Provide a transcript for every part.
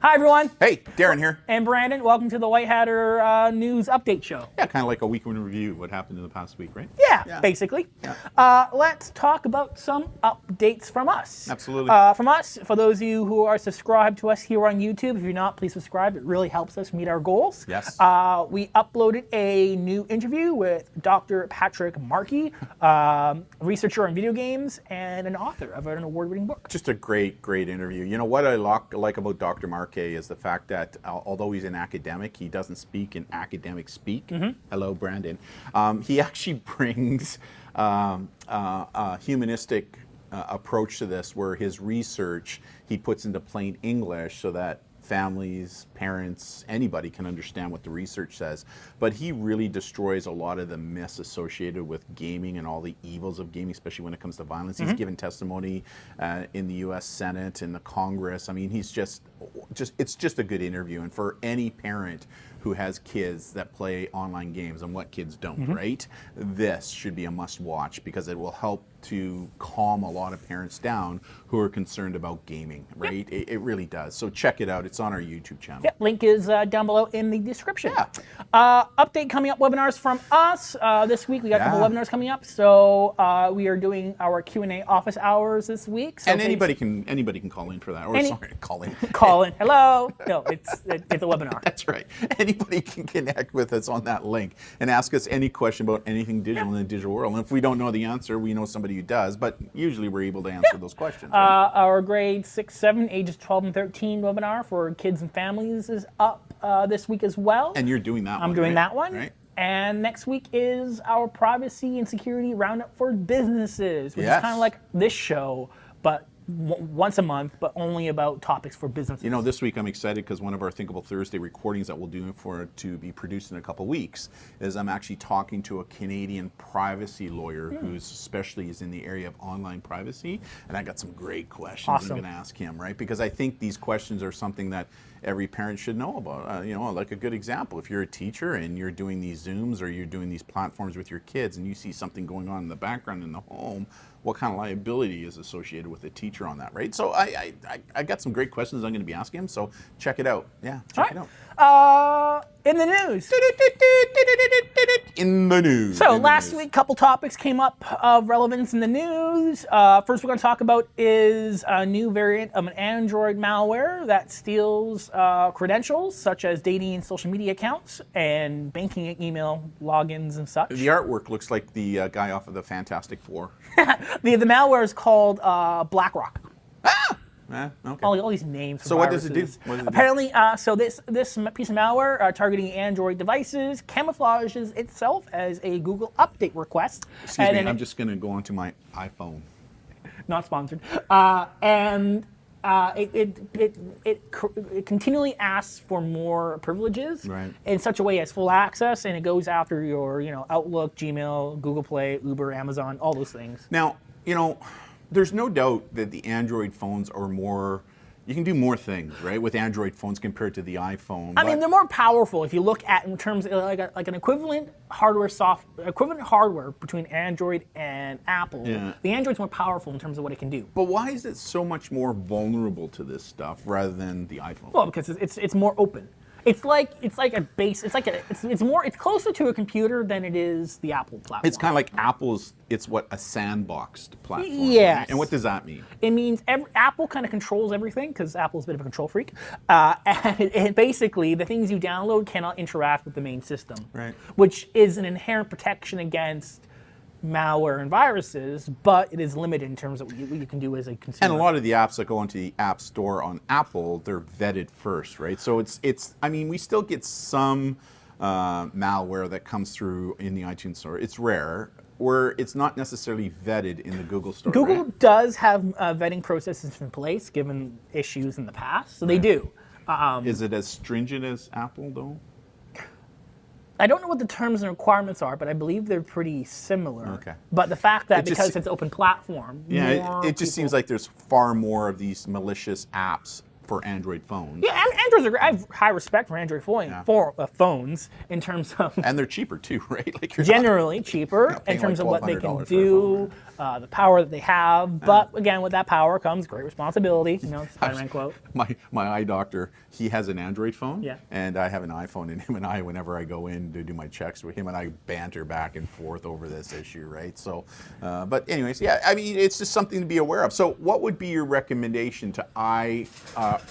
Hi, everyone. Hey, Darren here. And Brandon, welcome to the White Hatter News Update Show. Yeah, kind of like a week in review, what happened in the past week, right? Yeah. Basically. Yeah. Let's talk about some updates from us. Absolutely. From us, for those of you who are subscribed to us here on YouTube, if you're not, please subscribe. It really helps us meet our goals. Yes. We uploaded a new interview with Dr. Patrick Markey, researcher on video games and an author of an award-winning book. Just a great interview. You know, what I like about Dr. Markey is the fact that although he's an academic, he doesn't speak in academic speak. Mm-hmm. Hello, Brandon. He actually brings a humanistic approach to this, where his research he puts into plain English so that families, parents, anybody can understand what the research says. But he really destroys a lot of the myths associated with gaming and all the evils of gaming, especially when it comes to violence. Mm-hmm. He's given testimony in the U.S. Senate, in the Congress. I mean, he's it's just a good interview. And for any parent who has kids that play online games, and what kids don't, mm-hmm. right? This should be a must-watch, because it will help to calm a lot of parents down who are concerned about gaming, right? Yep. It really does. So check it out. It's on our YouTube channel. Yep, link is down below in the description. Yeah. Update coming up, webinars from us. This week we got a couple webinars coming up. So we are doing our Q&A office hours this week. So and anybody can call in for that. Or sorry, call in. Call in. Hello. No, it's a webinar. That's right. Anybody can connect with us on that link and ask us any question about anything digital in the digital world. And if we don't know the answer, we know somebody who does, but usually we're able to answer those questions. Right? Our grade 6, 7, ages 12 and 13 webinar for kids and families is up this week as well. And you're doing that one. I'm doing right? that one. Right. And next week is our privacy and security roundup for businesses, which is kind of like this show, but once a month, but only about topics for businesses. You know, this week I'm excited because one of our Thinkable Thursday recordings that we'll do for it to be produced in a couple weeks is I'm actually talking to a Canadian privacy lawyer whose specialty is in the area of online privacy, and I got some great questions I'm going to ask him, right? Because I think these questions are something that every parent should know about. You know, like a good example, if you're a teacher and you're doing these Zooms or you're doing these platforms with your kids and you see something going on in the background in the home, what kind of liability is associated with a teacher on that, right? So I got some great questions I'm going to be asking him, so check it out. Yeah, check it out. In the news. In the news. So last week, a couple topics came up of relevance in the news. First we're going to talk about is a new variant of an Android malware that steals credentials, such as dating and social media accounts and banking and email logins and such. The artwork looks like the guy off of the Fantastic Four. The malware is called BlackRock. Okay. All these names. So what does it do? Apparently, so this piece of malware targeting Android devices camouflages itself as a Google update request. Excuse me, I'm just going to go onto my iPhone. Not sponsored. It continually asks for more privileges in such a way as full access, and it goes after your Outlook, Gmail, Google Play, Uber, Amazon, all those things. Now, there's no doubt that the Android phones are more, you can do more things, right, with Android phones compared to the iPhone. I mean, they're more powerful if you look at in terms of like an equivalent hardware between Android and Apple. Yeah. The Android's more powerful in terms of what it can do. But why is it so much more vulnerable to this stuff rather than the iPhone? Well, because it's more open. It's closer to a computer than it is the Apple platform. It's kind of like Apple's, it's what, a sandboxed platform. Yes. Right? And what does that mean? It means Apple kind of controls everything, because Apple's a bit of a control freak. And basically, the things you download cannot interact with the main system, which is an inherent protection against malware and viruses, but it is limited in terms of what you can do as a consumer. And a lot of the apps that go into the App Store on Apple, they're vetted first, right? So it's I mean, we still get some malware that comes through in the iTunes Store. It's rare, where it's not necessarily vetted in the Google Store. Google does have vetting processes in place, given issues in the past, so they do. Is it as stringent as Apple, though? I don't know what the terms and requirements are, but I believe they're pretty similar. Okay. But the fact that because it's open platform, it just seems like there's far more of these malicious apps for Android phones. Yeah, Androids are great. I have high respect for Android phones in terms of... And they're cheaper too, right? Like you're generally cheaper in terms of what they can do, the power that they have. But again, with that power comes great responsibility. You know, Spider-Man quote. My eye doctor, he has an Android phone, Yeah. and I have an iPhone, and him and I, whenever I go in to do my checks with him, and I banter back and forth over this issue, right? So, but anyways, yeah, I mean, it's just something to be aware of. So what would be your recommendation to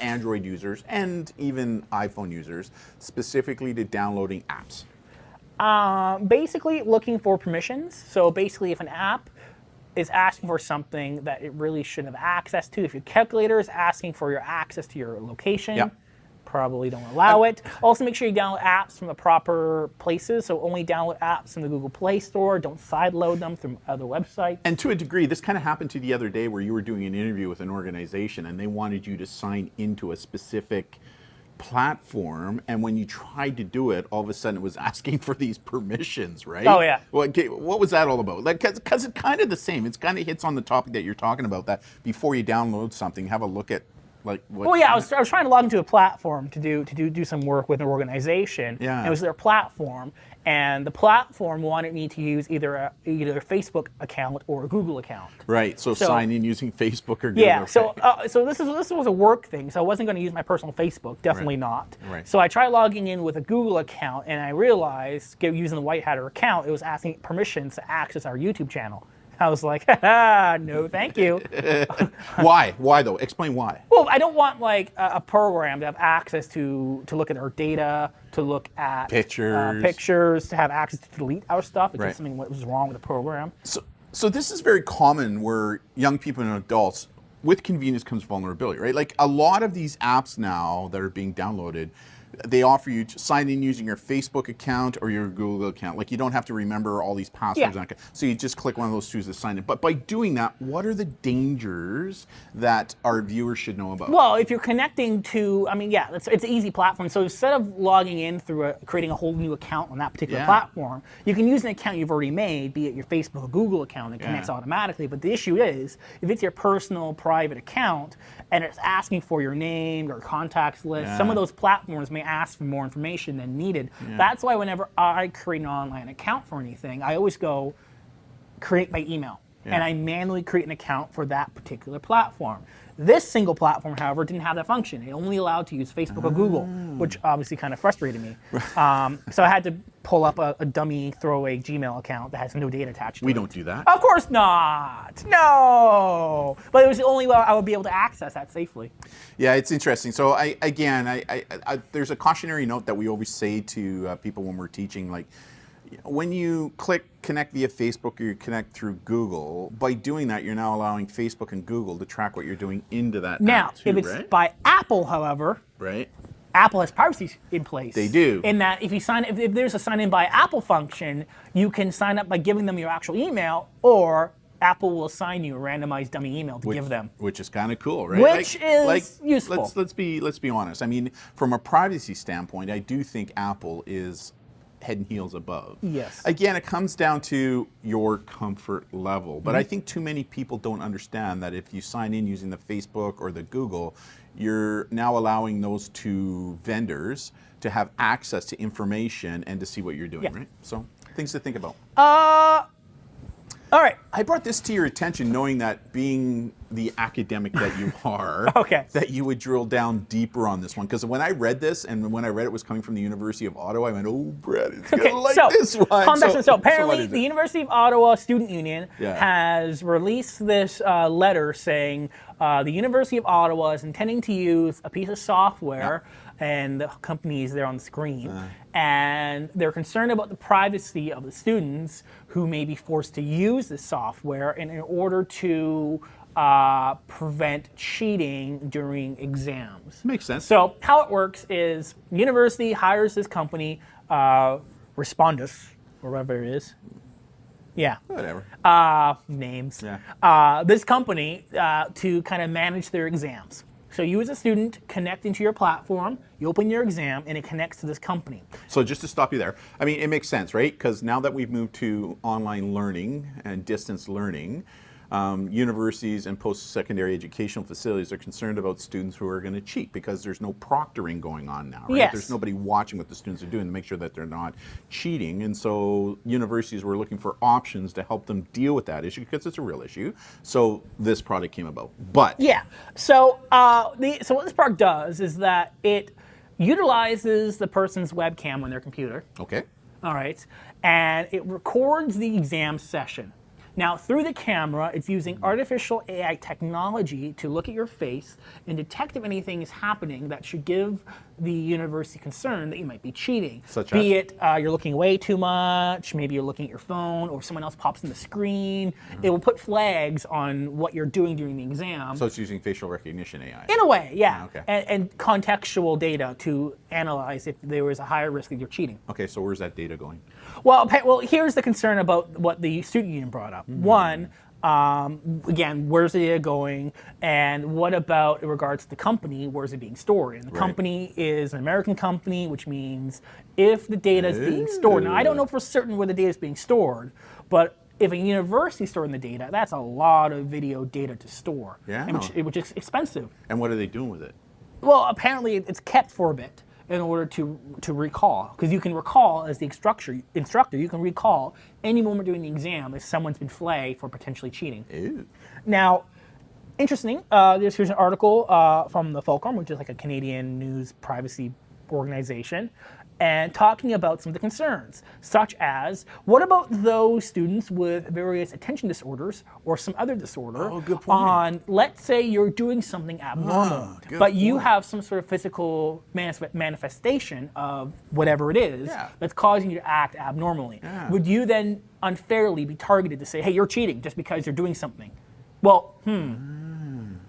Android users and even iPhone users, specifically to downloading apps? Basically looking for permissions. So basically if an app is asking for something that it really shouldn't have access to, if your calculator is asking for your access to your location, probably don't allow it. Also make sure you download apps from the proper places. So only download apps from the Google Play Store. Don't sideload them from other websites. And to a degree, this kind of happened to you the other day where you were doing an interview with an organization and they wanted you to sign into a specific platform, and when you tried to do it, all of a sudden it was asking for these permissions, right? Oh yeah. Well, okay, what was that all about? Like, because it's kind of the same. It's kind of hits on the topic that you're talking about. That before you download something, have a look at like what. Well, yeah, I was trying to log into a platform to do some work with an organization. Yeah. And it was their platform, and the platform wanted me to use either a Facebook account or a Google account. Right. So sign in using Facebook or Google. Yeah. So this was a work thing. So I wasn't going to use my personal Facebook. Definitely not. Right. So I tried logging in with a Google account, and I realized using the White Hatter account, it was asking permissions to access our YouTube channel. I was like, no, thank you. Why? Why though? Explain why. Well, I don't want like a program to have access to look at our data, to look at pictures, to have access to delete our stuff. It's just something that was wrong with the program. So this is very common where young people and adults, with convenience comes vulnerability, right? Like a lot of these apps now that are being downloaded, they offer you to sign in using your Facebook account or your Google account. Like you don't have to remember all these passwords. Yeah. So you just click one of those two to sign in. But by doing that, what are the dangers that our viewers should know about? Well, if you're connecting to, I mean, yeah, it's an easy platform. So instead of logging in through creating a whole new account on that particular platform, you can use an account you've already made, be it your Facebook or Google account, that connects automatically. But the issue is, if it's your personal private account and it's asking for your name, your contacts list, some of those platforms may ask for more information than needed. That's why whenever I create an online account for anything, I always go create by email. And I manually create an account for that particular platform. This single platform, however, didn't have that function. It only allowed to use Facebook or Google, which obviously kind of frustrated me. So I had to pull up a dummy throwaway Gmail account that has no data attached to it. We don't do that. Of course not. No. But it was the only way I would be able to access that safely. Yeah, it's interesting. So there's a cautionary note that we always say to people when we're teaching, like, when you click connect via Facebook or you connect through Google, by doing that, you're now allowing Facebook and Google to track what you're doing into that app too, if it's by Apple, however, Apple has privacy in place. They do. In that if there's a sign in by Apple function, you can sign up by giving them your actual email, or Apple will assign you a randomized dummy email to give them. Which is kind of cool, right? Which is useful. Let's be honest. I mean, from a privacy standpoint, I do think Apple is head and heels above. Yes. Again, it comes down to your comfort level. But I think too many people don't understand that if you sign in using the Facebook or the Google, you're now allowing those two vendors to have access to information and to see what you're doing, right? So, things to think about. All right. I brought this to your attention knowing that being the academic that you are, that you would drill down deeper on this one. Because when I read this, and when I read it was coming from the University of Ottawa, I went, oh, Brad, it's going to like this one. So apparently the University of Ottawa Student Union has released this letter saying the University of Ottawa is intending to use a piece of software, and the company is there on the screen, and they're concerned about the privacy of the students who may be forced to use this software in order to prevent cheating during exams. Makes sense. So how it works is the university hires this company, Respondus, or whatever it is. Yeah. Whatever. Names. Yeah. This company to kind of manage their exams. So you as a student connect into your platform, you open your exam, and it connects to this company. So just to stop you there, I mean, it makes sense, right? Because now that we've moved to online learning and distance learning, universities and post-secondary educational facilities are concerned about students who are going to cheat because there's no proctoring going on now, right? Yes. There's nobody watching what the students are doing to make sure that they're not cheating. And so universities were looking for options to help them deal with that issue because it's a real issue. So this product came about. But yeah, so so what this product does is that it utilizes the person's webcam on their computer. Okay. All right, and it records the exam session. Now, through the camera, it's using artificial AI technology to look at your face and detect if anything is happening that should give the university concern that you might be cheating. Such Be as? it you're looking away too much, maybe you're looking at your phone, or someone else pops in the screen. It will put flags on what you're doing during the exam. So it's using facial recognition AI. In a way, yeah. Okay. And contextual data to analyze if there is a higher risk that you're cheating. Okay, so where's that data going? Well, here's the concern about what the student union brought up. One, again, where's the data going, and what about in regards to the company? Where's it being stored? And the company is an American company, which means if the data is being stored. Now, I don't know for certain where the data is being stored, but if a university is storing the data, that's a lot of video data to store, which is expensive. And what are they doing with it? Well, apparently it's kept for a bit in order to recall, because you can recall as the instructor, you can recall any moment during the exam if someone's been flagged for potentially cheating. Ew. Now, interesting, here's an article from the Fulcrum, which is like a Canadian news privacy organization, and talking about some of the concerns, such as, what about those students with various attention disorders or some other disorder? Oh, good point. Let's say you're doing something abnormal, but you have some sort of physical manifestation of whatever it is that's causing you to act abnormally. Would you then unfairly be targeted to say, hey, you're cheating just because you're doing something? Well,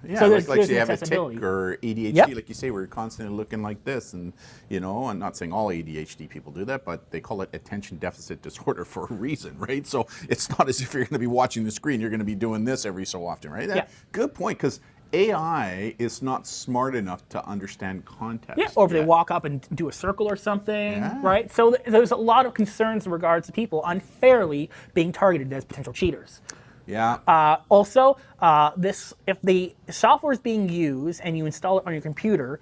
Yeah, so like there's say you have a accessibility. tick or ADHD, like you say, we're constantly looking like this, and I'm not saying all ADHD people do that, but they call it attention deficit disorder for a reason, right? So it's not as if you're going to be watching the screen, you're going to be doing this every so often, right? Good point, because AI is not smart enough to understand context. Yeah, or if they walk up and do a circle or something, right? So there's a lot of concerns in regards to people unfairly being targeted as potential cheaters. Yeah. Also, if the software is being used and you install it on your computer,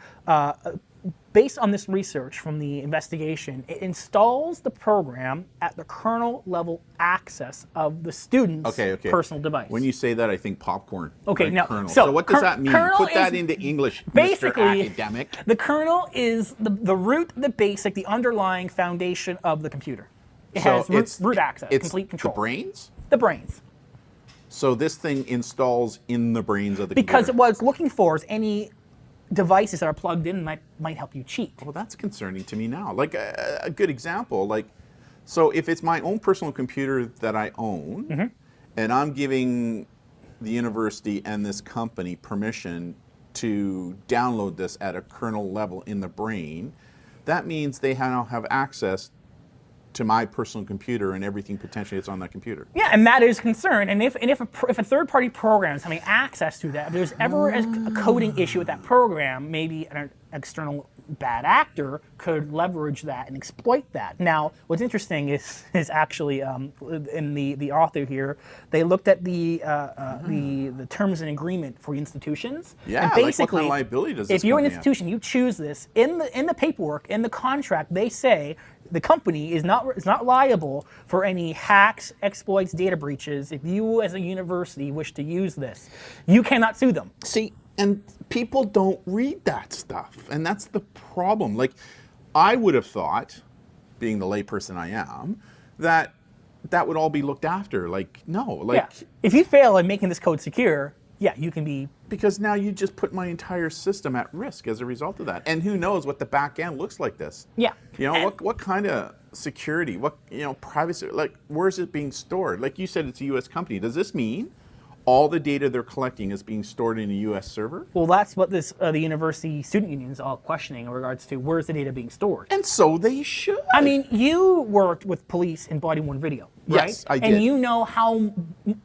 based on this research from the investigation, it installs the program at the kernel level access of the student's personal device. When you say that, I think popcorn. Okay, right? now, Kernel. So what does that mean? Put that into English, basically, Mr. Academic. The kernel is the root, the basic, the underlying foundation of the computer. It has root access, complete control. The brains? The brains. So this thing installs in the brains of the computer. Because what it's looking for is any devices that are plugged in might help you cheat. Well, that's concerning to me now. Like a good example, so if it's my own personal computer that I own, and I'm giving the university and this company permission to download this at a kernel level in the brain, that means they now have access to my personal computer and everything potentially that's on that computer. Yeah, and that is a concern. And if a third-party program is having access to that, if there's ever a coding issue with that program, maybe an external bad actor could leverage that and exploit that. Now, what's interesting is actually in the author here, they looked at the terms and agreement for institutions. Yeah, and basically, like what kind of liability does this if you're an company institution, you choose this in the paperwork, in the contract. They say the company is not liable for any hacks, exploits, data breaches. If you, as a university, wish to use this, you cannot sue them. See, and people don't read that stuff, and that's the problem. Like, I would have thought, being the layperson I am, that would all be looked after. Like, no, if you fail in making this code secure, you can be. Because now you just put my entire system at risk as a result of that. And who knows what the back end looks like this. Yeah. What kind of security, privacy, where is it being stored? Like you said, it's a US company. Does this mean all the data they're collecting is being stored in a US server? Well, that's what the university student union is all questioning in regards to where's the data being stored. And so they should. I mean, you worked with police in body-worn video, right? Yes, I did. And you know how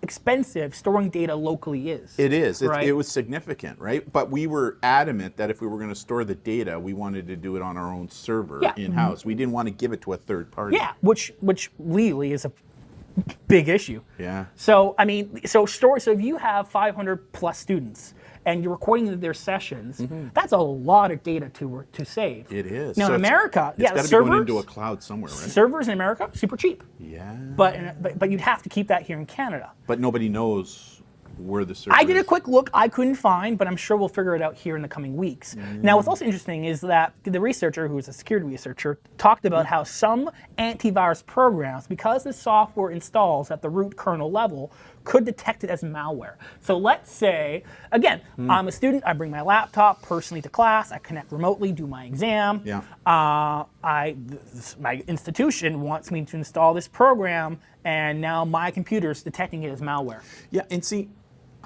expensive storing data locally is. It is. Right? It was significant, right? But we were adamant that if we were going to store the data, we wanted to do it on our own server in-house. We didn't want to give it to a third party. Yeah, which legally is big issue. Yeah. So I mean, so if you have 500 plus students and you're recording their sessions, that's a lot of data to save. It is. Now So in America, it's got to be servers, going into a cloud somewhere, right? servers in America, super cheap. Yeah. But you'd have to keep that here in Canada. But nobody knows where the server I did a is. quick look. I couldn't find, but I'm sure we'll figure it out here in the coming weeks. Now, what's also interesting is that the researcher, who was a security researcher, talked about how some antivirus programs, because the software installs at the root kernel level, could detect it as malware. So let's say, again, I'm a student. I bring my laptop personally to class. I connect remotely, do my exam. Yeah. My institution wants me to install this program, and now my computer's detecting it as malware. Yeah, and see,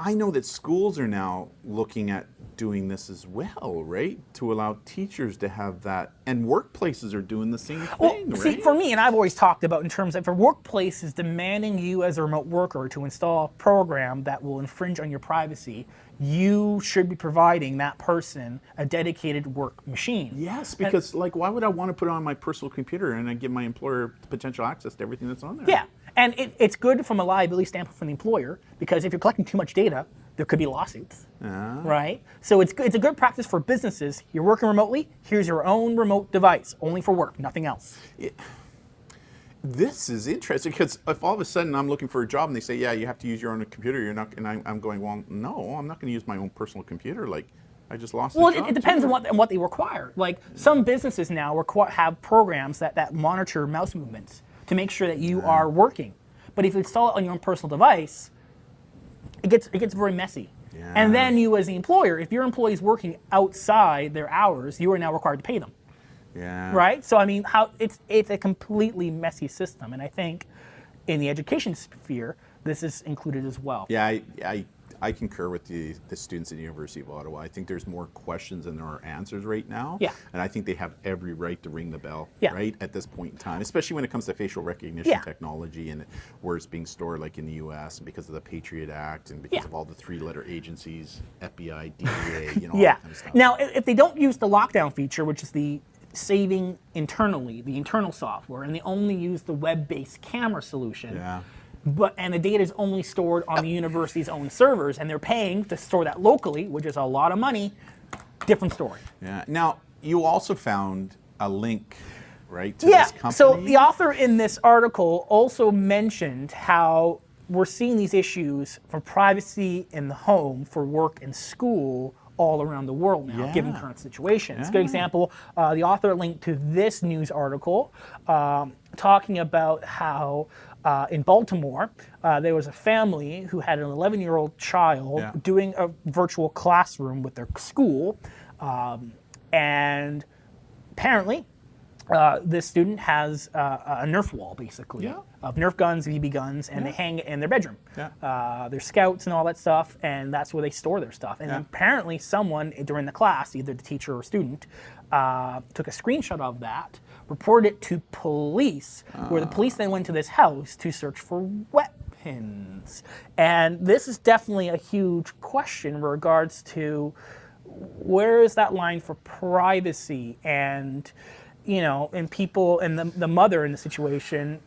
I know that schools are now looking at doing this as well, right? To allow teachers to have that, and workplaces are doing the same thing, right? See, for me, and I've always talked about in terms of if a workplace is demanding you as a remote worker to install a program that will infringe on your privacy, you should be providing that person a dedicated work machine. Yes, because like, why would I want to put it on my personal computer and I give my employer potential access to everything that's on there? Yeah, and it's good from a liability standpoint for the employer, because if you're collecting too much data, there could be lawsuits, right? So it's a good practice for businesses. You're working remotely, here's your own remote device, only for work, nothing else. This is interesting, because if all of a sudden I'm looking for a job and they say, yeah, you have to use your own computer, you're not, and I'm going, well, no, I'm not going to use my own personal computer. Like, I just lost the job. It depends on what they require. Like some businesses now have programs that monitor mouse movements to make sure that you are working. But if you install it on your own personal device, it gets very messy. Yeah. And then you, as the employer, if your employee is working outside their hours, you are now required to pay them. Yeah. Right? So I mean, it's a completely messy system, and I think in the education sphere, this is included as well. Yeah, I concur with the students at the University of Ottawa. I think there's more questions than there are answers right now. Yeah. And I think they have every right to ring the bell, Yeah. right, at this point in time, especially when it comes to facial recognition Yeah. technology and where it's being stored, like in the U.S., and because of the Patriot Act and because Yeah. of all the three-letter agencies, FBI, DEA, all Yeah. that kind of stuff. Now, if they don't use the lockdown feature, which is the saving internally, the internal software, and they only use the web-based camera solution, Yeah. and the data is only stored on the university's own servers, and they're paying to store that locally, which is a lot of money, different story. Yeah. Now, you also found a link, right, to this company? So the author in this article also mentioned how we're seeing these issues for privacy in the home, for work and school, all around the world now, given current situations. Good example, the author linked to this news article talking about how in Baltimore, there was a family who had an 11-year-old child doing a virtual classroom with their school, and apparently this student has a Nerf wall, basically, of Nerf guns, BB guns, and they hang it in their bedroom. They're scouts and all that stuff, and that's where they store their stuff. And apparently someone during the class, either the teacher or student, took a screenshot of that, reported it to police, where the police then went to this house to search for weapons. And this is definitely a huge question in regards to where is that line for privacy, and and people, and the mother in the situation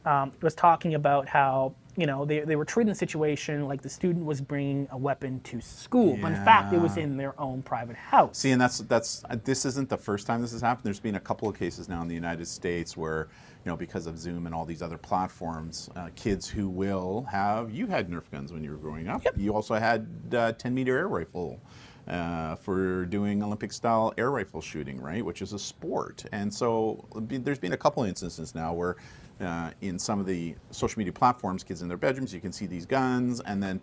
was talking about how, they were treating the situation like the student was bringing a weapon to school, but in fact, it was in their own private house. See, and this isn't the first time this has happened. There's been a couple of cases now in the United States where, because of Zoom and all these other platforms, kids who will have, you had Nerf guns when you were growing up. Yep. You also had 10-meter air rifle. For doing Olympic-style air rifle shooting, right, which is a sport. And so there's been a couple instances now where in some of the social media platforms, kids in their bedrooms, you can see these guns, and then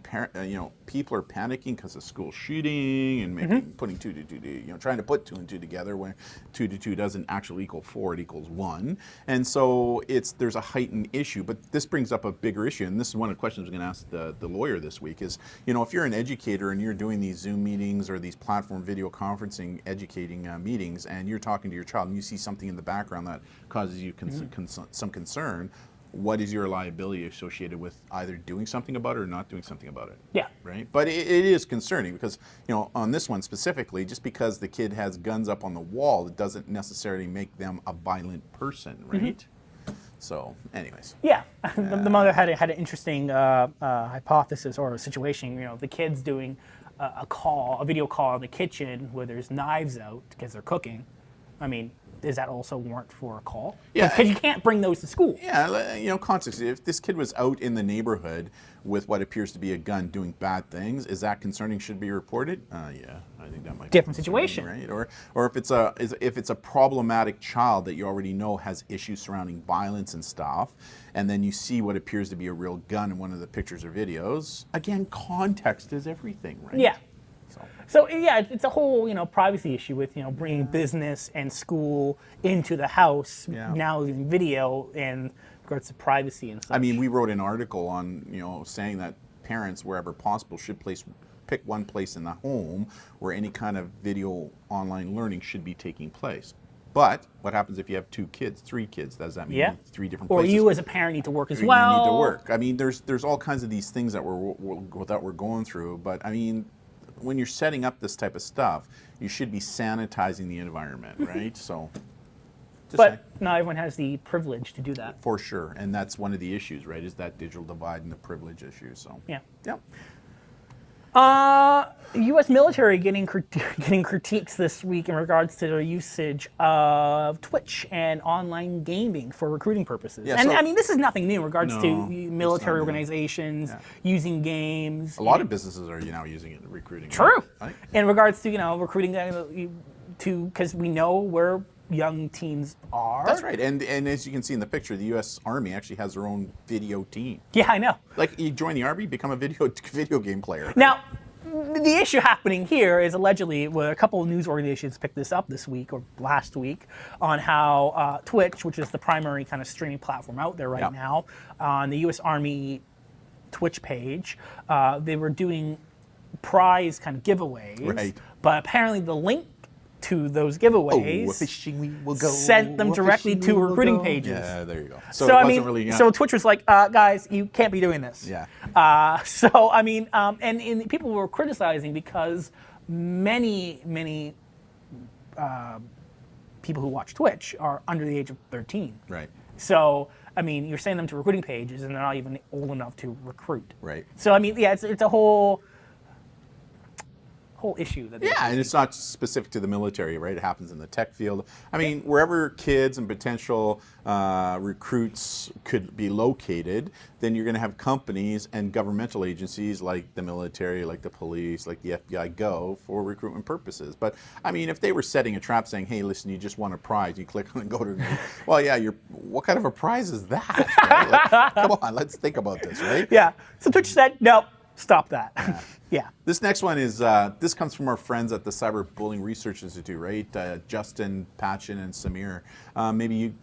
people are panicking because of school shooting and putting two to two, trying to put 2 and 2 together when 2 to 2 doesn't actually equal 4, it equals 1. And so there's a heightened issue. But this brings up a bigger issue, and this is one of the questions I'm going to ask the lawyer this week is, if you're an educator and you're doing these Zoom meetings or these platform video conferencing educating meetings, and you're talking to your child and you see something in the background that causes you some concern, what is your liability associated with either doing something about it or not doing something about it? Yeah. Right? But it is concerning because, on this one specifically, just because the kid has guns up on the wall, it doesn't necessarily make them a violent person, right? So, anyways. Yeah, the mother had an interesting hypothesis or a situation. The kids doing a video call in the kitchen where there's knives out because they're cooking. I mean, is that also warrant for a call? Yeah, because you can't bring those to school. Yeah, context. If this kid was out in the neighborhood with what appears to be a gun doing bad things, is that concerning? Should be reported? Yeah, I think that might Different be situation, right? Or if it's a problematic child that you already know has issues surrounding violence and stuff, and then you see what appears to be a real gun in one of the pictures or videos. Again, context is everything, right? Yeah. So yeah, it's a whole privacy issue with bringing business and school into the house now in video in regards to privacy and such. I mean, we wrote an article on saying that parents, wherever possible, should pick one place in the home where any kind of video online learning should be taking place. But what happens if you have 2 kids, 3 kids? Does that mean 3 different places? Or you as a parent need to work as well. You need to work. I mean, there's all kinds of these things that we're going through. But I mean, when you're setting up this type of stuff, you should be sanitizing the environment, right? So, but not everyone has the privilege to do that. For sure, and that's one of the issues, right? Is that digital divide and the privilege issue. So yeah. U.S. military getting critiques this week in regards to their usage of Twitch and online gaming for recruiting purposes. Yeah, and I mean, this is nothing new in regards to military organizations using games. A lot of businesses are now using it in recruiting. True. Right? In regards to recruiting because we know where young teens are. That's right, and as you can see in the picture, the U.S. Army actually has their own video team. Yeah, I know. Like, you join the Army, become a video game player. Now, the issue happening here is allegedly, a couple of news organizations picked this up this week or last week on how Twitch, which is the primary kind of streaming platform out there right now, on the U.S. Army Twitch page, they were doing prize kind of giveaways. Right. But apparently the link to those giveaways sent them directly to recruiting pages. Yeah, there you go. So I mean, so Twitch was like, guys, you can't be doing this. Yeah. So I mean, and people were criticizing because many people who watch Twitch are under the age of 13. Right. So I mean, you're sending them to recruiting pages, and they're not even old enough to recruit. Right. So I mean, yeah, it's a whole issue. And it's not specific to the military, right? It happens in the tech field. I mean, wherever kids and potential recruits could be located, then you're going to have companies and governmental agencies like the military, like the police, like the FBI go for recruitment purposes. But I mean, if they were setting a trap saying, hey, listen, you just won a prize, you click on it and go to well, yeah, what kind of a prize is that? Right? Like, come on, let's think about this, right? Yeah. So Twitch said, no, stop that. Yeah. This next one is, this comes from our friends at the Cyberbullying Research Institute, right? Justin, Patchen, and Samir.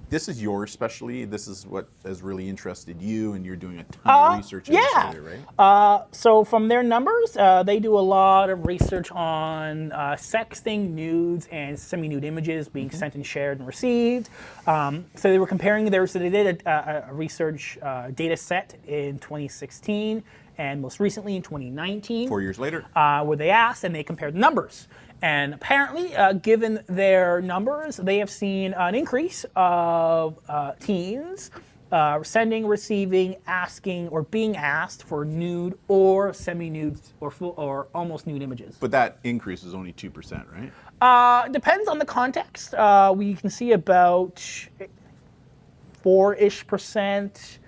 This is your specialty. This is what has really interested you, and you're doing a ton of research in this area, right? So from their numbers, they do a lot of research on sexting, nudes, and semi-nude images being sent and shared and received. So they were comparing so they did a research data set in 2016, and most recently in 2019. 4 years later. Where they asked and they compared the numbers. And apparently, given their numbers, they have seen an increase of teens sending, receiving, asking, or being asked for nude or semi-nude or full or almost nude images. But that increase is only 2%, right? Depends on the context. We can see about 4-ish%,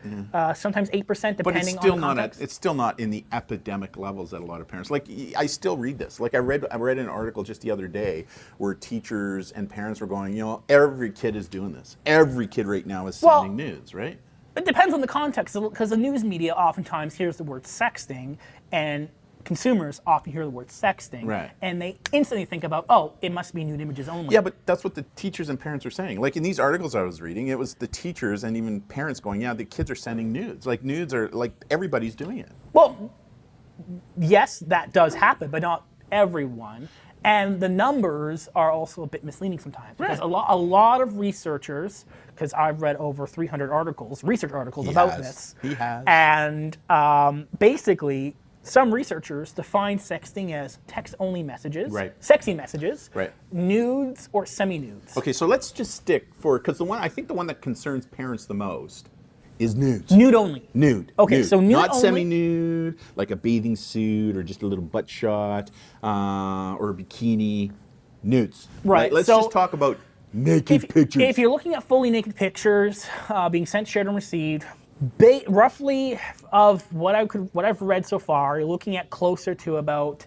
sometimes 8%, depending on the context. It's still not in the epidemic levels that a lot of parents, like, I still read this. Like, I read an article just the other day where teachers and parents were going, every kid is doing this. Every kid right now is sending nudes, right? It depends on the context, because the news media oftentimes hears the word sexting, and consumers often hear the word sexting, right, and they instantly think about, oh, it must be nude images only. Yeah, but that's what the teachers and parents are saying. Like, in these articles I was reading, it was the teachers and even parents going, yeah, the kids are sending nudes. Like, nudes are, like, everybody's doing it. Well, yes, that does happen, but not everyone. And the numbers are also a bit misleading sometimes. Because a lot of researchers, because I've read over 300 research articles about this. He has. And basically some researchers define sexting as text-only messages, Right. sexy messages, Right. nudes, or semi-nudes. Okay, so let's just stick because I think the one that concerns parents the most is nudes. Nude only. Nude. Okay, nude. so nude not only. semi-nude, like a bathing suit or just a little butt shot or a bikini. Nudes. Right, Let's so just talk about naked pictures. If you're looking at fully naked pictures being sent, shared, and received, roughly of what I've read so far, you're looking at closer to about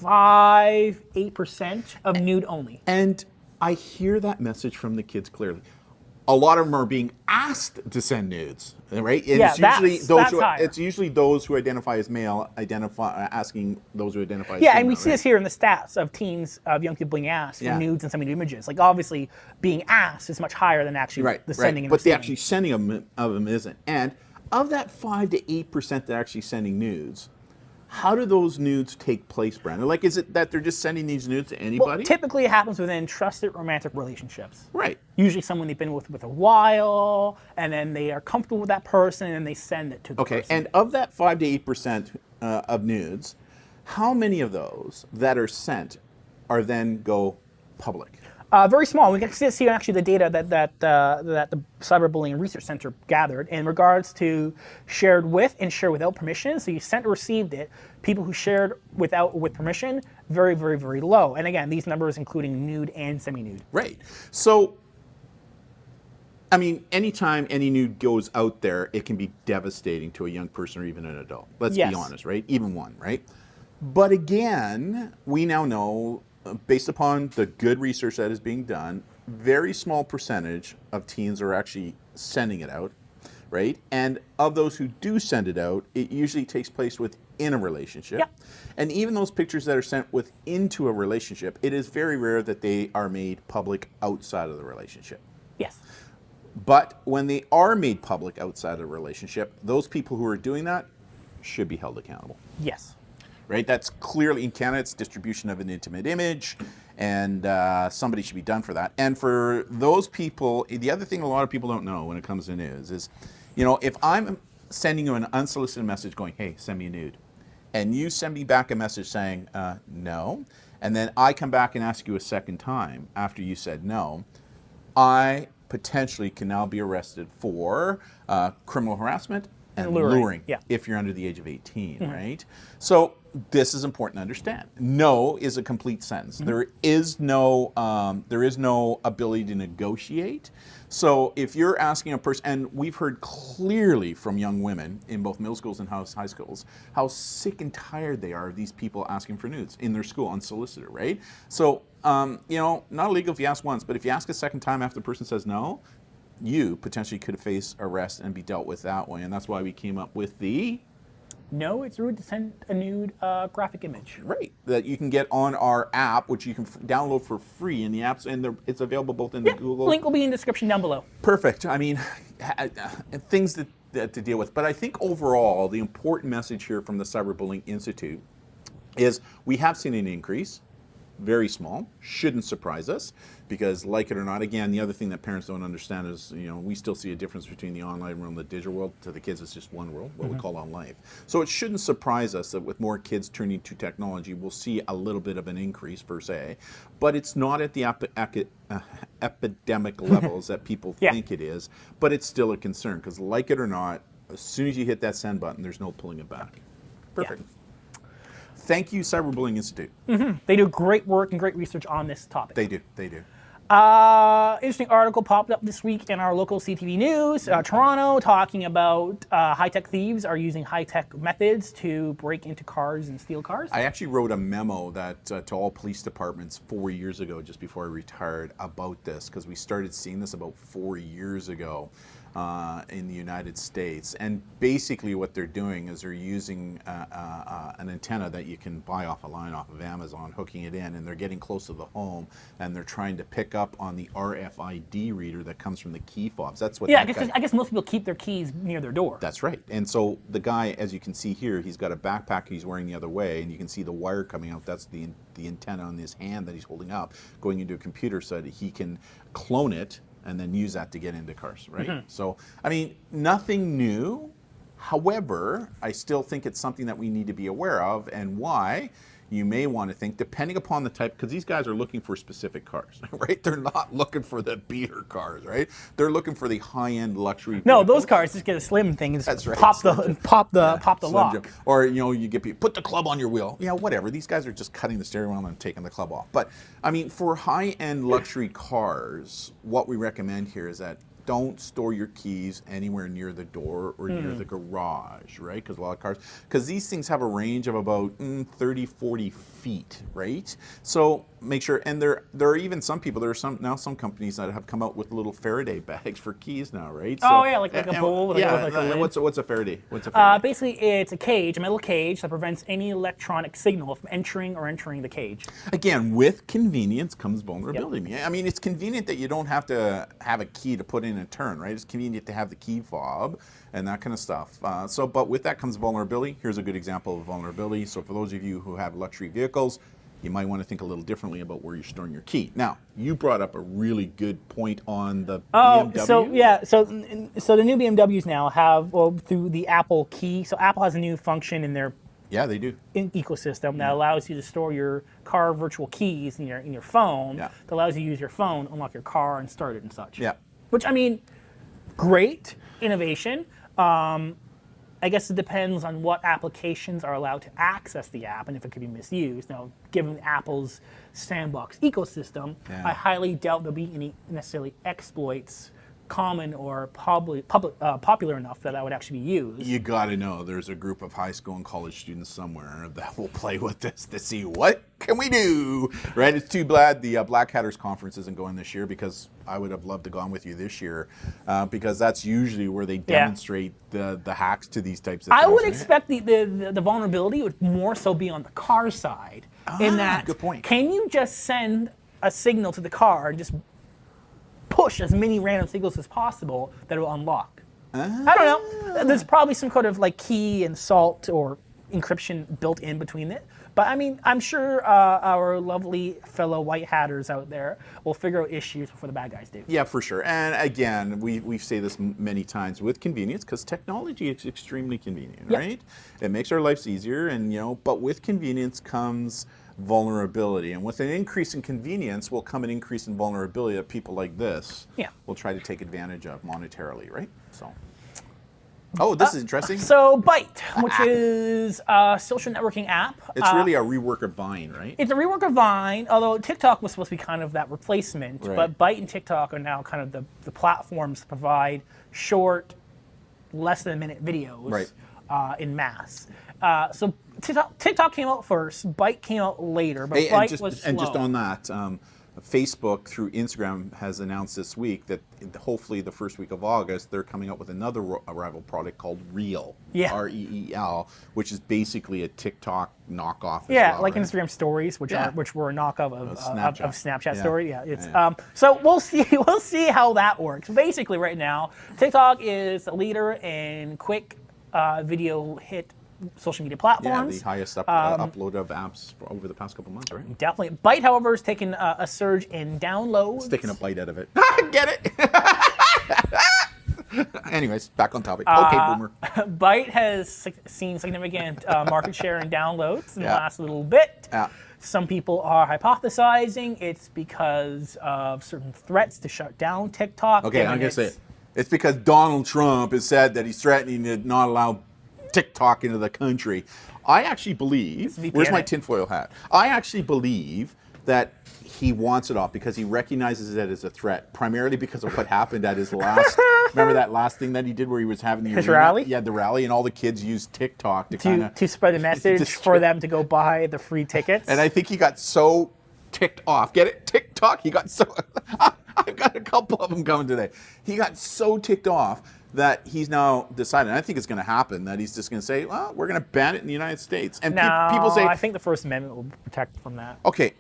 8% of nude only. And I hear that message from the kids clearly. A lot of them are being asked to send nudes, right? And Yeah, it's usually those who identify as male asking those who identify as Yeah, female, and we see this here in the stats of young people being asked for nudes and semi-nude images. Like obviously, being asked is much higher than actually the sending and but the receiving. actually sending of them isn't. And of that 5 to 8% that are actually sending nudes, how do those nudes take place, Brandon? Like, is it that they're just sending these nudes to anybody? Well, typically it happens within trusted romantic relationships. Right. Usually someone they've been with a while, and then they are comfortable with that person, and they send it to the person. Okay, and of that 5 to 8% of nudes, how many of those that are sent are then go public? Very small. We can see actually the data that the Cyberbullying Research Center gathered in regards to shared with and shared without permission. So you sent or received it. People who shared with permission, very, very, very low. And again, these numbers including nude and semi-nude. Right. So, I mean, anytime any nude goes out there, it can be devastating to a young person or even an adult. Let's be honest, right? Even one, right? But again, we now know, based upon the good research that is being done, very small percentage of teens are actually sending it out, right? And of those who do send it out, it usually takes place within a relationship. Yep. And even those pictures that are sent into a relationship, it is very rare that they are made public outside of the relationship. Yes. But when they are made public outside of a relationship, those people who are doing that should be held accountable. Yes. Right, that's clearly in Canada. It's distribution of an intimate image, and somebody should be done for that. And for those people, the other thing a lot of people don't know when it comes to news is, if I'm sending you an unsolicited message going, "Hey, send me a nude," and you send me back a message saying no, and then I come back and ask you a second time after you said no, I potentially can now be arrested for criminal harassment and luring if you're under the age of 18, right? So this is important to understand. No is a complete sentence. There is no ability to negotiate. So if you're asking a person, and we've heard clearly from young women in both middle schools and high schools how sick and tired they are of these people asking for nudes in their school unsolicited, right? So not illegal if you ask once, but if you ask a second time after the person says no, you potentially could face arrest and be dealt with that way. And that's why we came up with the... No, it's rude to send a nude graphic image. Right, that you can get on our app, which you can download for free in the apps, and it's available both in the Google... Link will be in the description down below. Perfect. I mean, things to deal with. But I think overall, the important message here from the Cyberbullying Institute is we have seen an increase. Very small, shouldn't surprise us, because like it or not, again, the other thing that parents don't understand is, we still see a difference between the online world and the digital world. To the kids, it's just one world, what we call on life. So it shouldn't surprise us that with more kids turning to technology, we'll see a little bit of an increase per se, but it's not at the epidemic levels that people think it is, but it's still a concern, because like it or not, as soon as you hit that send button, there's no pulling it back. Perfect. Yeah. Thank you, Cyberbullying Institute. They do great work and great research on this topic. They do. They do. Interesting article popped up this week in our local CTV News, Toronto, talking about high-tech thieves are using high-tech methods to break into cars and steal cars. I actually wrote a memo that to all police departments 4 years ago, just before I retired, about this, because we started seeing this about 4 years ago. In the United States, and basically what they're doing is they're using an antenna that you can buy off a line off of Amazon, hooking it in, and they're getting close to the home, and they're trying to pick up on the RFID reader that comes from the key fobs. That's what. Yeah, I guess most people keep their keys near their door. That's right. And so the guy, as you can see here, he's got a backpack he's wearing the other way, and you can see the wire coming out. That's the antenna on his hand that he's holding up, going into a computer so that he can clone it and then use that to get into cars, right? So, I mean, nothing new, However, I still think it's something that we need to be aware of, and why you may want to think, depending upon the type, because these guys are looking for specific cars, right? They're not looking for the beater cars, right? They're looking for the high-end luxury No, vehicles. those cars just get a slim thing and That's right. pop the lock. Jim. Or, you know, you get people, put the club on your wheel. Yeah, whatever. These guys are just cutting the steering wheel and taking the club off. But, I mean, for high-end luxury cars, what we recommend here is that don't store your keys anywhere near the door or near the garage, right? Because a lot of cars, because these things have a range of about 30, 40 feet, right? So make sure, and there are even some people, there are some companies that have come out with little Faraday bags for keys now, right? So, Oh yeah, like a bowl with like a lid. What's a Faraday? What's a Faraday? Basically, it's a cage, a metal cage that prevents any electronic signal from entering the cage. Again, with convenience comes vulnerability. Yep. I mean, it's convenient that you don't have to have a key to put in a turn, right? It's convenient to have the key fob and that kind of stuff. But with that comes vulnerability. Here's a good example of vulnerability. So for those of you who have luxury vehicles, you might want to think a little differently about where you're storing your key. Now, you brought up a really good point on the BMW. So the new BMWs now have, through the Apple Key. So Apple has a new function in their they do ecosystem that allows you to store your car virtual keys in your phone. Yeah. That allows you to use your phone, unlock your car, and start it and such. Yeah. Which, I mean, great innovation. I guess it depends on what applications are allowed to access the app and if it could be misused. Now, given Apple's sandbox ecosystem, I highly doubt there'll be any necessarily exploits common or popular enough that would actually be used. You got to know there's a group of high school and college students somewhere that will play with this to see what can we do, right? It's too bad the Black Hatters Conference isn't going this year, because I would have loved to gone with you this year, because that's usually where they demonstrate the hacks to these types of things. I would expect the vulnerability would more so be on the car side. In that, good point. Can you just send a signal to the car and just push as many random signals as possible that it will unlock? I don't know. There's probably some kind of like key and salt or encryption built in between it. But I mean, I'm sure our lovely fellow white hatters out there will figure out issues before the bad guys do. Yeah, for sure. And again, we say this many times with convenience, because technology is extremely convenient, right? It makes our lives easier, and but with convenience comes vulnerability, and with an increase in convenience will come an increase in vulnerability that people like this will try to take advantage of monetarily, right? So. Oh, this is interesting. So Byte, which is a social networking app. It's really a rework of Vine, right? It's a rework of Vine, although TikTok was supposed to be kind of that replacement. Right. But Byte and TikTok are now kind of the platforms that provide short, less than a minute videos in mass. So TikTok came out first, Byte came out later, but Byte was slow. And just on that, Facebook through Instagram has announced this week that hopefully the first week of August they're coming out with another rival product called Reel, R-E-E-L, which is basically a TikTok knockoff. Like Instagram Stories, which were a knockoff of Snapchat Story. So we'll see how that works. Basically, right now, TikTok is the leader in quick video hit social media platforms. Yeah, the highest upload of apps over the past couple months, right? Definitely. Byte, however, has taken a surge in downloads. Sticking a bite out of it. Get it? Anyways, back on topic. Okay, Boomer. Byte has seen significant market share in downloads in the last little bit. Some people are hypothesizing it's because of certain threats to shut down TikTok. Okay, I'm going to say it. It's because Donald Trump has said that he's threatening to not allow TikTok into the country. I actually believe, where's my tinfoil hat? I actually believe that he wants it off because he recognizes it as a threat, primarily because of what happened at his last, remember that last thing that he did where he was having his rally? Yeah, the rally, and all the kids used TikTok to spread a message for them to go buy the free tickets. And I think he got so ticked off. Get it? TikTok? He got so, I've got a couple of them coming today. He got so ticked off that he's now decided, and I think it's going to happen, that he's just going to say, well, we're going to ban it in the United States. And people say, I think the First Amendment will protect from that. Okay,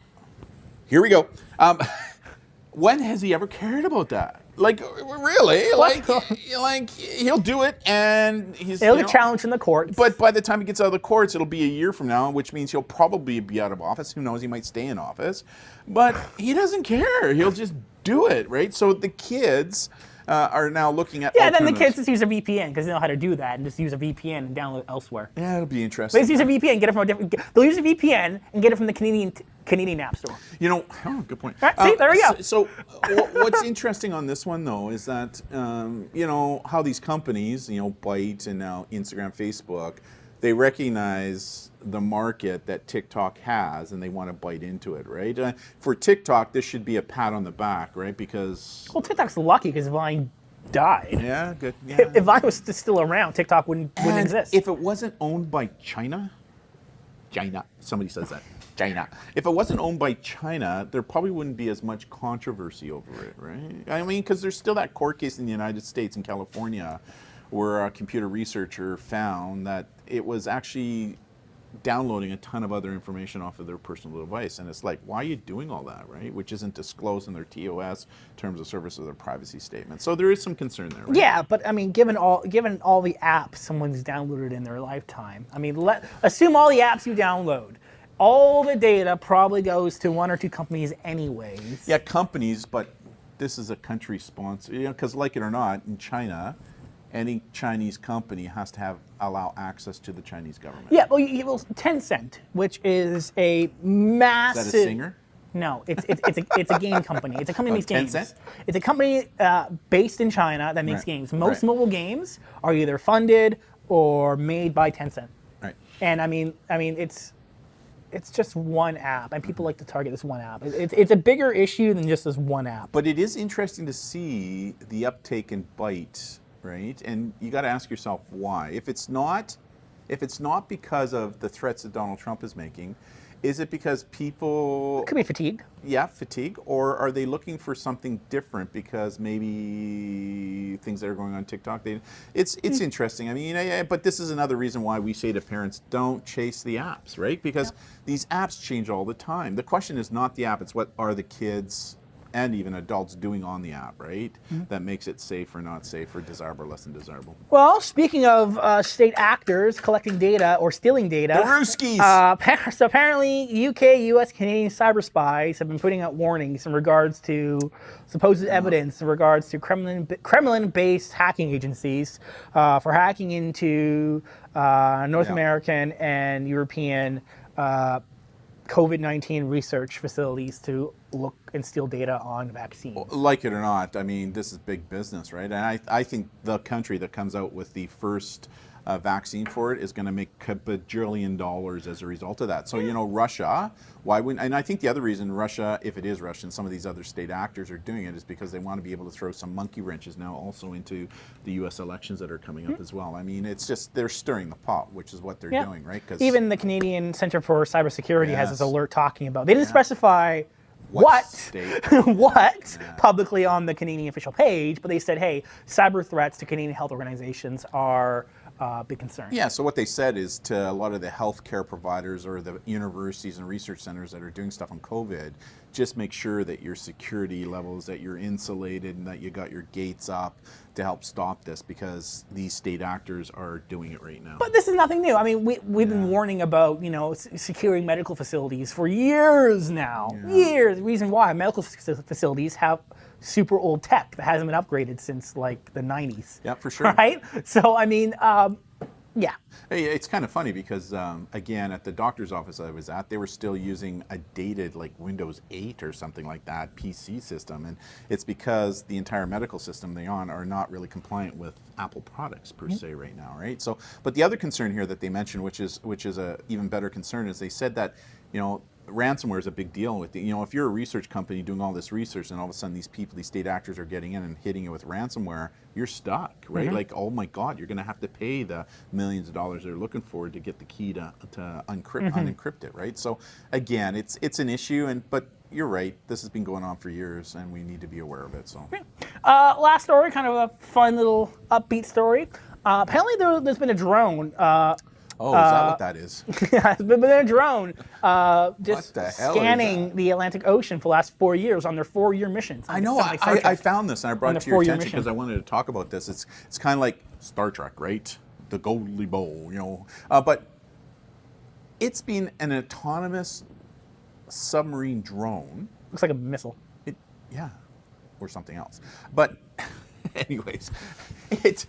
here we go. When has he ever cared about that? Like, really? Like he'll do it, and it'll get challenged in the courts. But by the time he gets out of the courts, it'll be a year from now, which means he'll probably be out of office. Who knows? He might stay in office, but he doesn't care. He'll just do it, right? So the kids are now looking at Yeah, then the alternatives. kids just use a VPN because they know how to do that and just use a VPN and download it elsewhere. Yeah, it'll be They interesting. just use a VPN, get it from a different. They'll use a VPN and get it from the Canadian App Store. You know, good point. Right, see, there we go. So, what's interesting on this one though is that you know how these companies, you know, Byte and now Instagram, Facebook, they recognize the market that TikTok has and they want to bite into it, right? For TikTok, this should be a pat on the back, right? Because TikTok's lucky because Vine died. yeah, good. Yeah. If Vine was still around, TikTok wouldn't exist. If it wasn't owned by China, somebody says that. China. If it wasn't owned by China, there probably wouldn't be as much controversy over it, right? I mean, because there's still that court case in the United States in California where a computer researcher found that it was actually downloading a ton of other information off of their personal device. And it's like, why are you doing all that, right? Which isn't disclosed in their TOS, terms of service, or their privacy statement. So there is some concern there, right? Yeah, but I mean, given all the apps someone's downloaded in their lifetime, I mean, assume all the apps you download, all the data probably goes to one or two companies anyways. Yeah, companies, but this is a country sponsor, you know, because like it or not, in China, any Chinese company has to allow access to the Chinese government. Yeah, well, Tencent, which is a massive. Is that a singer? No, it's a game company. It's a company that makes games. Tencent? It's a company based in China that makes Right. games. Most Right. mobile games are either funded or made by Tencent. Right. And I mean, it's just one app, and people like to target this one app. It's a bigger issue than just this one app. But it is interesting to see the uptake in Byte, right? And you got to ask yourself why. If it's not because of the threats that Donald Trump is making, is it because people It could be fatigue. Yeah, fatigue, or are they looking for something different because maybe things that are going on TikTok? It's interesting. I mean, but this is another reason why we say to parents, don't chase the apps, right? Because these apps change all the time. The question is not the app; it's what are the kids and even adults doing on the app, right? That makes it safe or not safe, or desirable or less than desirable. Well, speaking of state actors collecting data or stealing data, The Rooskies! So apparently UK, US, Canadian cyber spies have been putting out warnings in regards to supposed evidence in regards to Kremlin-based hacking agencies for hacking into North American and European COVID-19 research facilities to look and steal data on vaccines. Like it or not, I mean, this is big business, right? And I think the country that comes out with the first vaccine for it is going to make a bajillion dollars as a result of that. So, you know, Russia, why wouldn't, and I think the other reason Russia, if it is Russian, some of these other state actors are doing it is because they want to be able to throw some monkey wrenches now also into the US elections that are coming up as well. I mean, it's just, they're stirring the pot, which is what they're doing, right? Because even the Canadian Center for Cybersecurity has this Yes. alert talking about, they didn't specify What state? what publicly on the Canadian official page, but they said, hey, cyber threats to Canadian health organizations are a big concern. Yeah, so what they said is to a lot of the healthcare providers or the universities and research centers that are doing stuff on COVID, just make sure that your security levels, that you're insulated and that you got your gates up to help stop this, because these state actors are doing it right now. But this is nothing new. I mean, we've been warning about, you know, securing medical facilities for years now. Years. The reason why medical facilities have super old tech that hasn't been upgraded since like the 90s. Yeah, for sure. Right? So, I mean, yeah. Hey, it's kind of funny because, again, at the doctor's office I was at, they were still using a dated, like Windows 8 or something like that, PC system. And it's because the entire medical system they're on are not really compliant with Apple products per se right now, right? So, but the other concern here that they mentioned, which is a even better concern, is they said that, you know, ransomware is a big deal with you know, if you're a research company doing all this research and all of a sudden these people, these state actors are getting in and hitting it with ransomware, you're stuck, right? Like, oh my God, you're going to have to pay the millions of dollars they're looking for to get the key to unencrypt it, right? So again, it's an issue, but you're right, this has been going on for years and we need to be aware of it. So Last story, kind of a fun little upbeat story. Apparently there's been a drone. is that what that is? There's been a drone just the hell is scanning that? the Atlantic Ocean for the last 4 years on their 4-year missions. I know. I found this and I brought it to your attention because I wanted to talk about this. It's kind of like Star Trek, right? The Goldie Bowl, you know. But it's been an autonomous submarine drone. Looks like a missile. Yeah, or something else. But anyways, it's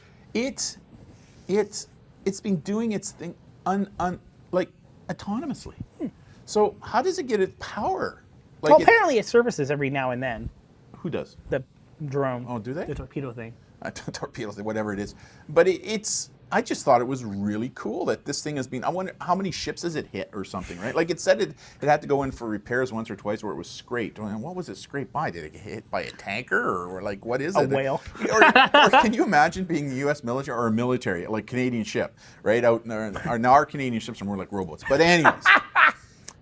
been doing its thing like autonomously. So how does it get its power? Like Well, apparently it surfaces every now and then. Who does? The drone. Oh, do they? The torpedo thing. Torpedoes, whatever it is. But I just thought it was really cool that this thing has been, I wonder how many ships has it hit or something, right? Like it said it had to go in for repairs once or twice where it was scraped. And what was it scraped by? Did it get hit by a tanker or like what is it? A whale. or can you imagine being the U.S. military or a military, like Canadian ship, right? Out in now our Canadian ships are more like rowboats. But anyways.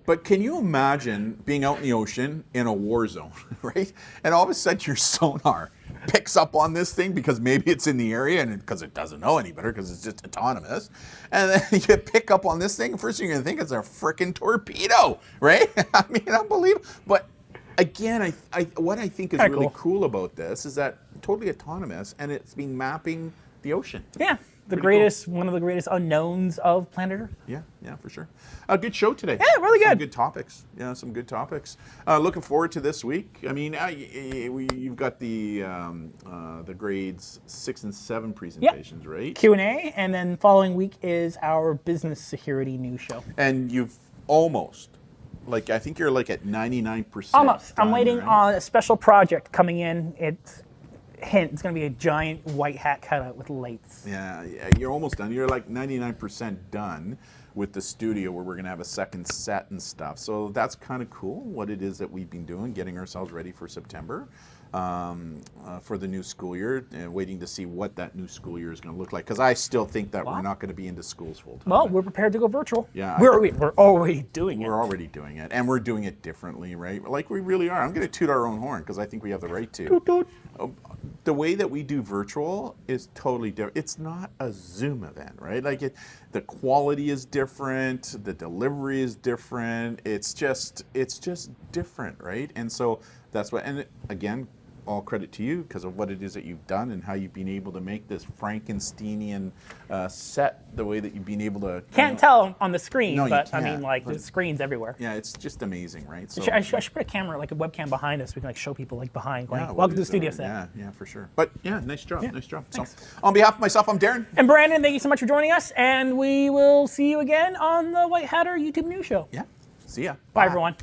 But can you imagine being out in the ocean in a war zone, right? And all of a sudden your sonar picks up on this thing because maybe it's in the area and because it doesn't know any better because it's just autonomous. And then you pick up on this thing. First thing you're going to think it's a freaking torpedo, right? I mean, unbelievable. But again, what I think is really cool about this is that totally autonomous and it's been mapping the ocean. Yeah. One of the greatest unknowns of planet Earth. Yeah, for sure. A good show today. Yeah, really good. Some good topics. Yeah, some good topics. Looking forward to this week. I mean, you've got the grades 6 and 7 presentations, right? Q&A, and then following week is our business security news show. And you've almost, like, I think you're like at 99%. Almost. Done, I'm waiting right? on a special project coming in. It's going to be a giant white hat cutout with lights. Yeah, you're almost done. You're like 99% done with the studio where we're going to have a second set and stuff. So that's kind of cool, what it is that we've been doing, getting ourselves ready for September, for the new school year, and waiting to see what that new school year is going to look like. Because I still think that we're not going to be into schools full time. Well, we're prepared to go virtual. Yeah, We're already doing it. We're already doing it, and we're doing it differently, right? Like we really are. I'm going to toot our own horn because I think we have the right to. Toot, toot. The way that we do virtual is totally different. It's not a Zoom event, right? Like the quality is different, the delivery is different. It's just different, right? And so that's what. And again, all credit to you because of what it is that you've done and how you've been able to make this Frankensteinian set the way that you've been able to. Can't tell on the screen, No, but you I mean, can't, like, but- there's screens everywhere. Yeah, it's just amazing, right? So I should put a camera, like a webcam behind us. We can like show people like behind, going, yeah, welcome to the studio set. Yeah, for sure. But yeah, nice job, Yeah, nice job. thanks. So, on behalf of myself, I'm Darren. And Brandon, thank you so much for joining us, and we will see you again on the White Hatter YouTube News Show. Yeah, see ya. Bye everyone.